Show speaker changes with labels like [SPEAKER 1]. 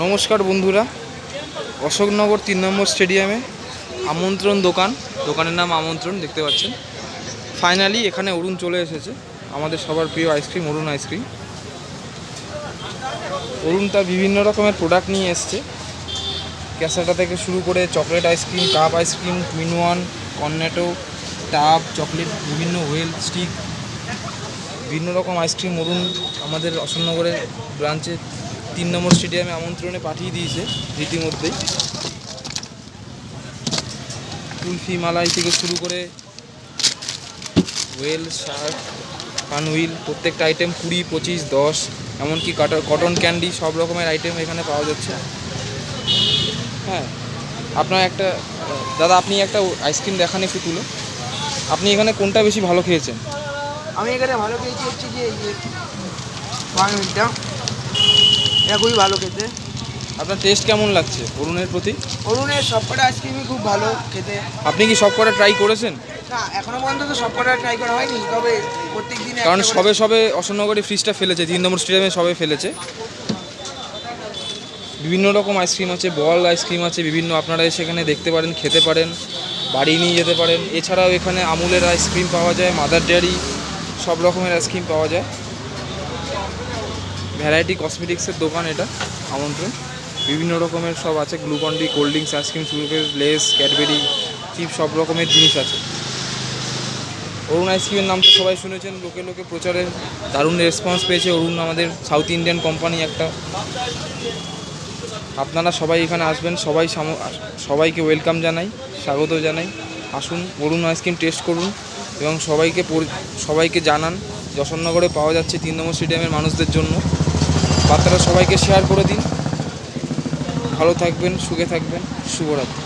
[SPEAKER 1] নমস্কার বন্ধুরা, অশোকনগর 3 নম্বর স্টেডিয়ামে আমন্ত্রণ দোকানের নাম আমন্ত্রণ। দেখতে পাচ্ছেন ফাইনালি এখানে অরুণ চলে এসেছে, আমাদের সবার প্রিয় আইসক্রিম অরুণ আইসক্রিম। অরুণ তার বিভিন্ন রকমের প্রোডাক্ট নিয়ে এসছে, ক্যাসাটা থেকে শুরু করে chocolate ice cream, cup ice cream, twin one, Cornetto, tub, chocolate, বিভিন্ন হুইল স্টিক, বিভিন্ন রকম আইসক্রিম অরুণ আমাদের অশোকনগরের ব্রাঞ্চে 3 নম্বর স্টেডিয়ামে আমন্ত্রণে পাঠিয়ে দিয়েছে রীতিমধ্যেই। কুলফি মালাই থেকে শুরু করে ওয়েল শার্ট, পানহুইল, প্রত্যেকটা আইটেম 20, 25, 10, এমনকি কটন ক্যান্ডি, সব রকমের আইটেম এখানে পাওয়া যাচ্ছে। হ্যাঁ, আপনার একটা দাদা, আপনি একটা আইসক্রিম দেখান একটু তুলে। আপনি এখানে কোনটা বেশি ভালো খেয়েছেন?
[SPEAKER 2] আমি এখানে ভালো খেয়েছি হচ্ছে যে এই যে পানটা, এটা খুবই ভালো খেতে।
[SPEAKER 1] আপনার টেস্ট কেমন লাগছে অরুণের প্রতি?
[SPEAKER 2] অরুণের সবকটা আইসক্রিমই খুব ভালো খেতে।
[SPEAKER 1] আপনি কি সব কটা ট্রাই করেছেন?
[SPEAKER 2] না, এখনো পর্যন্ত তো সবকটা ট্রাই করা হয়নি, তবে প্রত্যেক দিন
[SPEAKER 1] কারণ সবে অশোকনগরে ফ্রিজটা ফেলেছে, 3 নম্বর স্টেডিয়ামে সবে ফেলেছে। বিভিন্ন রকম আইসক্রিম আছে, বল আইসক্রিম আছে বিভিন্ন, আপনারা সেখানে দেখতে পারেন, খেতে পারেন, বাড়ি নিয়ে যেতে পারেন। এছাড়াও এখানে আমুলের আইসক্রিম পাওয়া যায়, মাদার ডেয়ারি, সব রকমের আইসক্রিম পাওয়া যায়। ভ্যারাইটি কসমেটিক্সের দোকান এটা আমন্ত্রণ। বিভিন্ন রকমের সব আছে, গ্লুকন-ডি, কোল্ড ড্রিঙ্কস, আইসক্রিম, শুরু করে লেস, ক্যাডবেরি, চিপ, সব রকমের জিনিস আছে। অরুণ আইসক্রিমের নাম তো সবাই শুনেছেন, লোকে প্রচারে দারুণ রেসপন্স পেয়েছে অরুণ। আমাদের সাউথ ইন্ডিয়ান কোম্পানি একটা। আপনারা সবাই এখানে আসবেন, সবাইকে ওয়েলকাম জানাই, স্বাগত জানাই। আসুন, অরুণ আইসক্রিম টেস্ট করুন এবং সবাইকে জানান অশোকনগরে পাওয়া যাচ্ছে 3 নম্বর স্টেডিয়ামের মানুষদের জন্য। বার্তাটা সবাইকে শেয়ার করে দিন। ভালো থাকবেন, সুখে থাকবেন, শুভরাত্রি।